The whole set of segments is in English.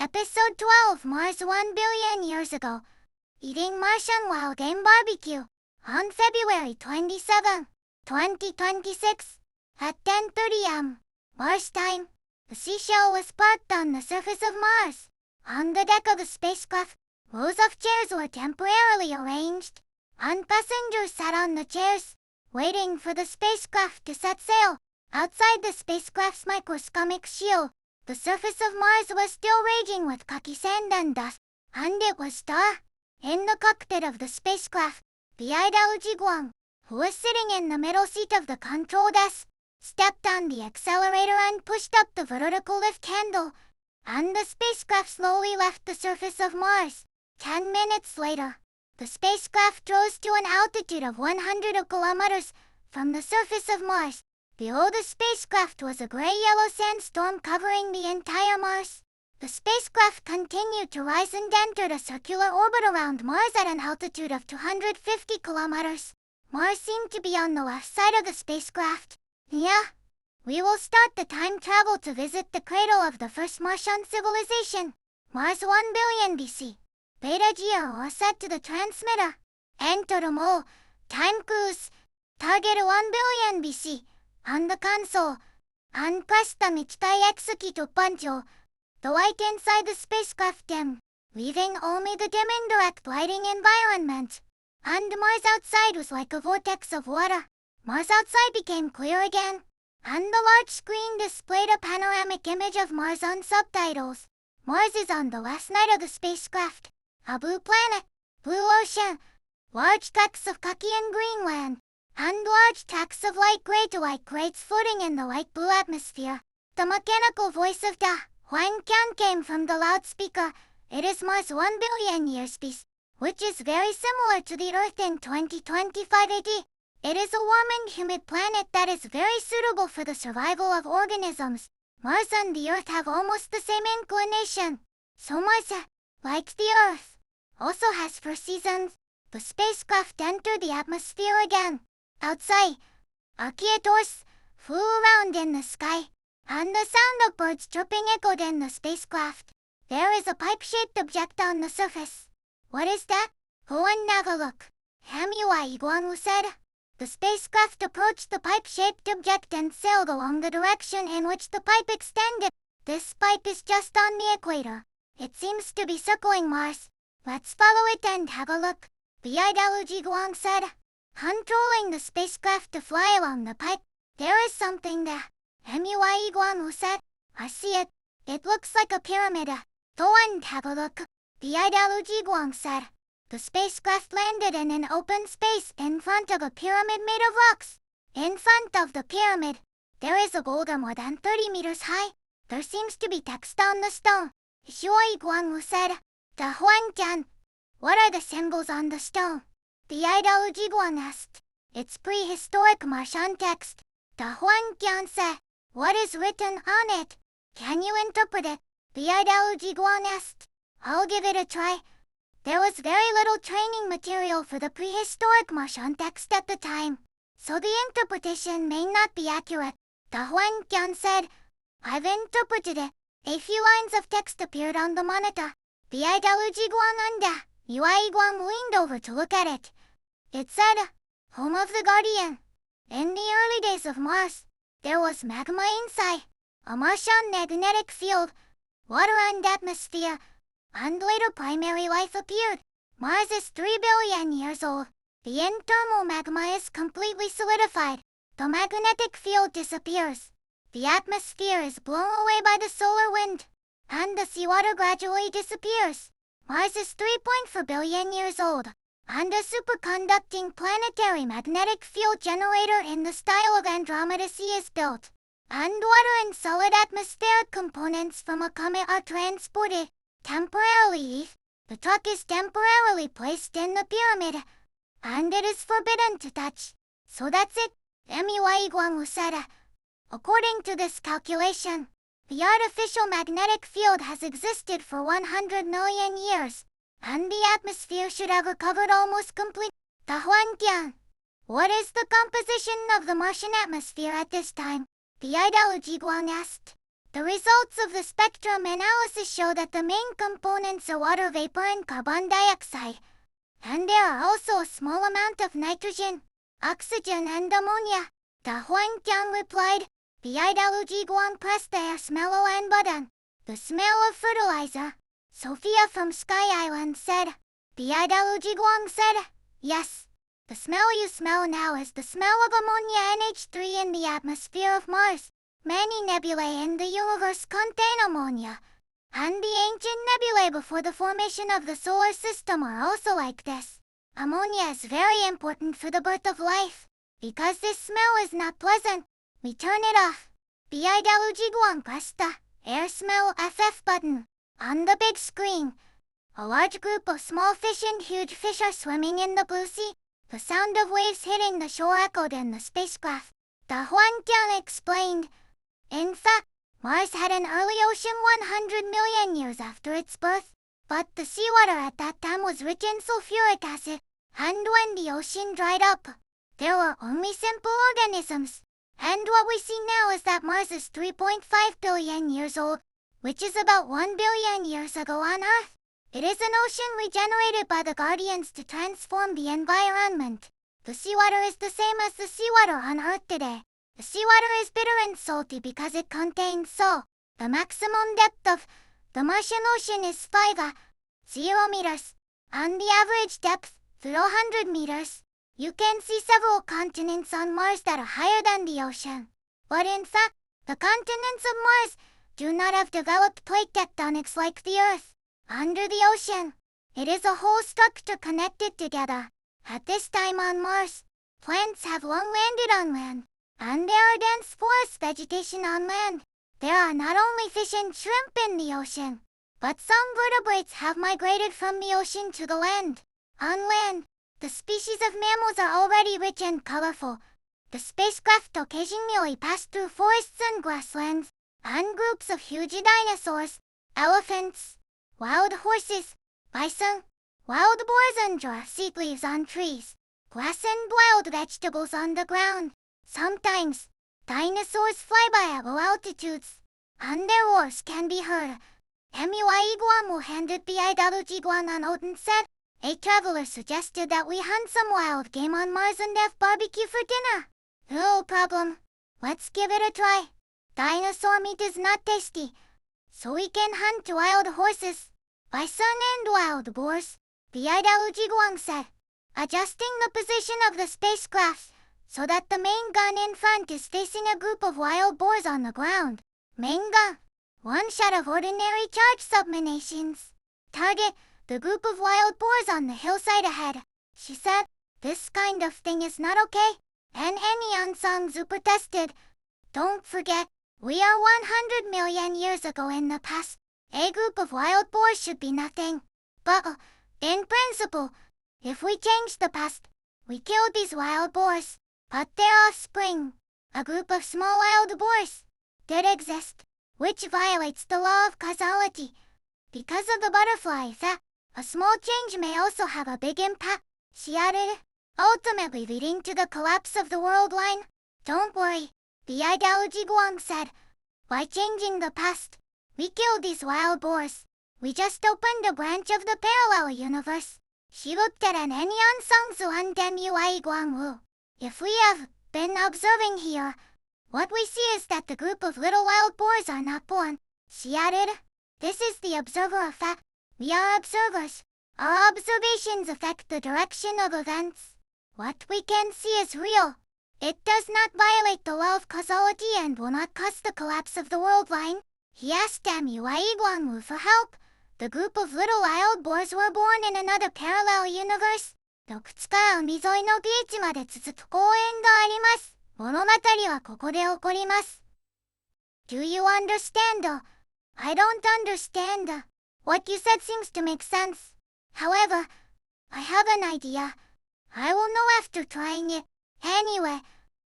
Episode 12 Mars 1 billion years ago. Eating Martian while game barbecue. On February 27, 2026. At 10:30 am. Mars time. The seashell was parked on the surface of Mars. On the deck of the spacecraft, rows of chairs were temporarily arranged. And passengers sat on the chairs, waiting for the spacecraft to set sail. Outside the spacecraft's microscopic shield, the surface of Mars was still raging with cocky sand and dust, and it was dark. In the cockpit of the spacecraft, the LaoDi, who was sitting in the middle seat of the control desk, stepped on the accelerator and pushed up the vertical lift handle, and the spacecraft slowly left the surface of Mars. 10 minutes later, the spacecraft rose to an altitude of 100 kilometers from the surface of Mars. Below the spacecraft was a gray-yellow sandstorm covering the entire Mars. The spacecraft continued to rise and entered a circular orbit around Mars at an altitude of 250 kilometers. Mars seemed to be on the left side of the spacecraft. Yeah, we will start the time travel to visit the cradle of the first Martian civilization. Mars 1 billion BC. Beta gear was set to the transmitter. Enter the mode. Time cruise. Target 1 billion BC. On the console, and press the Michitai execute button. The light inside the spacecraft dimmed, leaving only the dim indirect lighting environment. And Mars outside was like a vortex of water. Mars outside became clear again, and the large screen displayed a panoramic image of Mars on subtitles. Mars is on the last night of the spacecraft. A blue planet, blue ocean, large tracts of khaki and green land, and large tracts of light gray to light grays floating in the light blue atmosphere. The mechanical voice of Da Huang Qian came from the loudspeaker. It is Mars 1 billion years space, which is very similar to the Earth in 2025 AD. It is a warm and humid planet that is very suitable for the survival of organisms. Mars and the Earth have almost the same inclination. So Mars, like the Earth, also has 4 seasons. The spacecraft entered the atmosphere again. Outside, Archaeotors flew around in the sky, and the sound of birds chirping echoed in the spacecraft. There is a pipe-shaped object on the surface. What is that? Go and have a look, Hamui Guanwu said. The spacecraft approached the pipe-shaped object and sailed along the direction in which the pipe extended. This pipe is just on the equator. It seems to be circling Mars. Let's follow it and have a look, LaoDi Guang said. Controlling the spacecraft to fly along the pipe. There is something there, Hamui Guanwu said. I see it. It looks like a pyramid. Go and have a look, LaoDi Guang said. The spacecraft landed in an open space in front of a pyramid made of rocks. In front of the pyramid, there is a boulder more than 30 meters high. There seems to be text on the stone, Hamui Guanwu said. Da Huang Qian, what are the symbols on the stone? LaoDi Guang asked. It's prehistoric Martian text. Da Huang Qian said. What is written on it? Can you interpret it? LaoDi Guang asked. I'll give it a try. There was very little training material for the prehistoric Martian text at the time, so the interpretation may not be accurate. Da Huang Qian said. I've interpreted it. A few lines of text appeared on the monitor. LaoDi Guang and Da Hui Guang leaned over to look at it. It said, Home of the Guardian. In the early days of Mars, there was magma inside, a Martian magnetic field, water and atmosphere, and later primary life appeared. Mars is 3 billion years old. The internal magma is completely solidified. The magnetic field disappears. The atmosphere is blown away by the solar wind, and the seawater gradually disappears. Mars is 3.4 billion years old, and a superconducting planetary magnetic field generator in the style of Andromeda C is built, and water and solid atmospheric components from a comet are transported. Temporarily, the truck is temporarily placed in the pyramid, and it is forbidden to touch. So that's it, Hamui Guanwu said. According to this calculation, the artificial magnetic field has existed for 100 million years, and the atmosphere should have recovered almost completely. Da Huang Qian, what is the composition of the Martian atmosphere at this time? LaoDi Guang asked. The results of the spectrum analysis show that the main components are water vapor and carbon dioxide, and there are also a small amount of nitrogen, oxygen, and ammonia. The Huangjiang replied, Bidaluji Guang pressed the air smell and button. The smell of fertilizer. Sophia from Sky Island said. Bidaluji Guang said, yes. The smell you smell now is the smell of ammonia NH3 in the atmosphere of Mars. Many nebulae in the universe contain ammonia, and the ancient nebulae before the formation of the solar system are also like this. Ammonia is very important for the birth of life. Because this smell is not pleasant, we turn it off. Bidaluji Guang pressed the air smell FF button on the big screen. A large group of small fish and huge fish are swimming in the blue sea. The sound of waves hitting the shore echoed in the spacecraft. The Huangtian explained. In fact, Mars had an early ocean 100 million years after its birth, but the seawater at that time was rich in sulfuric acid, and when the ocean dried up, there were only simple organisms. And what we see now is that Mars is 3.5 billion years old, which is about 1 billion years ago on Earth. It is an ocean regenerated by the Guardians to transform the environment. The seawater is the same as the seawater on Earth today. The seawater is bitter and salty because it contains salt. The maximum depth of the Martian ocean is 0 meters. On the average depth, 0 meters. You can see several continents on Mars that are higher than the ocean. But in fact, the continents of Mars do not have developed plate tectonics like the Earth. Under the ocean, it is a whole structure connected together. At this time on Mars, plants have long landed on land, and there are dense forest vegetation on land. There are not only fish and shrimp in the ocean, but some vertebrates have migrated from the ocean to the land. On land, the species of mammals are already rich and colorful. The spacecraft occasionally pass through forests and grasslands, and groups of huge dinosaurs, elephants, wild horses, bison, wild boars, and draw seed leaves on trees, grass and wild vegetables on the ground. Sometimes, dinosaurs fly by at low altitudes, and their roars can be heard. MUI Iguamu handed Bidaluji Guan on Odin said, a traveler suggested that we hunt some wild game on Mars and have barbecue for dinner. No problem. Let's give it a try. Dinosaur meat is not tasty, so we can hunt wild horses, bison, and wild boars, Bidaluji Guang said, adjusting the position of the spacecraft so that the main gun in front is facing a group of wild boars on the ground. Main gun. One shot of ordinary charge subminations. Target. The group of wild boars on the hillside ahead, she said. This kind of thing is not okay. And any Ansangzu protested. Don't forget, we are 100 million years ago in the past. A group of wild boars should be nothing. But, in principle, if we change the past, we killed these wild boars. But their offspring, a group of small wild boars, did exist, which violates the law of causality. Because of the butterfly effect, a small change may also have a big impact, she added, ultimately leading to the collapse of the world line. Don't worry, Bidaluji Guang said. By changing the past, we killed these wild boars. We just opened a branch of the parallel universe. She looked at an Enyan Songzu and Demui Guangwu. If we have been observing here, what we see is that the group of little wild boars are not born, she added. This is the observer effect. We are observers. Our observations affect the direction of events. What we can see is real. It does not violate the law of causality and will not cause the collapse of the world line. He asked MUI Guangwu for help. The group of little wild boars were born in another parallel universe. どくつか海沿いのビーチまで続く公園があります。物語はここで起こります。Do you understand? I don't understand. What you said seems to make sense. However, I have an idea. I will know after trying it. Anyway,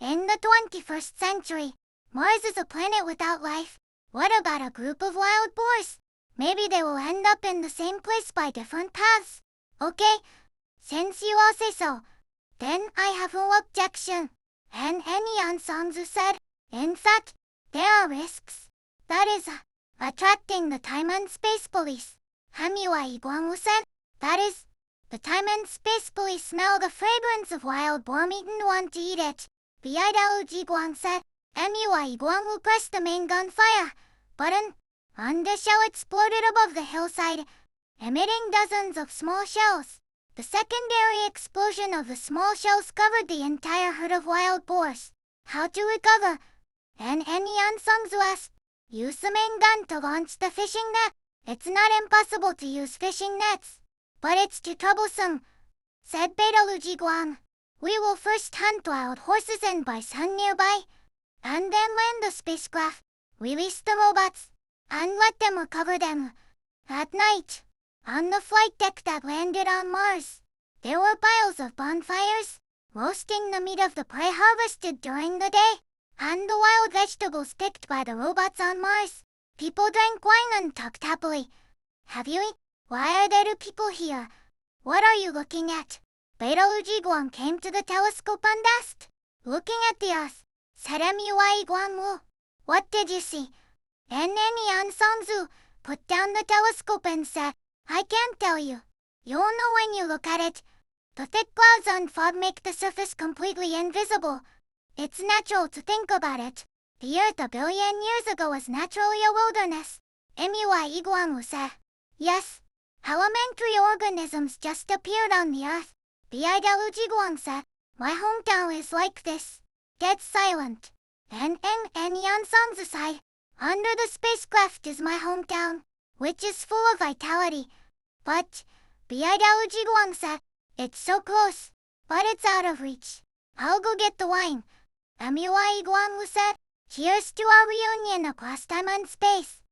in the 21st century, Mars is a planet without life. What about a group of wild boars? Maybe they will end up in the same place by different paths. Okay, since you all say so, then I have no objection. And Enyan Songzu said, in fact, there are risks. That is, attracting the time and space police. MUI Guangwu said. That is, the time and space police smell the fragrance of wild boar meat and want to eat it. Bidaluji Guang said. MUI Guangwu pressed the main gunfire button, and the shell exploded above the hillside, emitting dozens of small shells. The secondary explosion of the small shells covered the entire herd of wild boars. How to recover? And Yan Songzu asked. Use the main gun to launch the fishing net. It's not impossible to use fishing nets, but it's too troublesome, said Betaluji Guang. We will first hunt wild horses and bison nearby, and then land the spacecraft, release the robots, and let them recover them. At night, on the flight deck that landed on Mars, there were piles of bonfires, roasting the meat of the prey harvested during the day, and the wild vegetables picked by the robots on Mars. People drank wine and talked happily. Have you eaten? Why are there two people here? What are you looking at? Betaluji Guang came to the telescope and asked. Looking at the Earth, said MUI Guangwu. What did you see? And Yan Songzu put down the telescope and said, I can't tell you. You'll know when you look at it. The thick clouds and fog make the surface completely invisible. It's natural to think about it. The Earth a billion years ago was naturally a wilderness. MUI Guangwu said. Yes. Elementary organisms just appeared on the Earth. Bidaluji Guang said. My hometown is like this. Dead silent. And Yan Songzu sighed. Under the spacecraft is my hometown, which is full of vitality. But, Bidaluji Guang said, it's so close, but it's out of reach. I'll go get the wine. MUI Guangwu said, cheers to our reunion across time and space.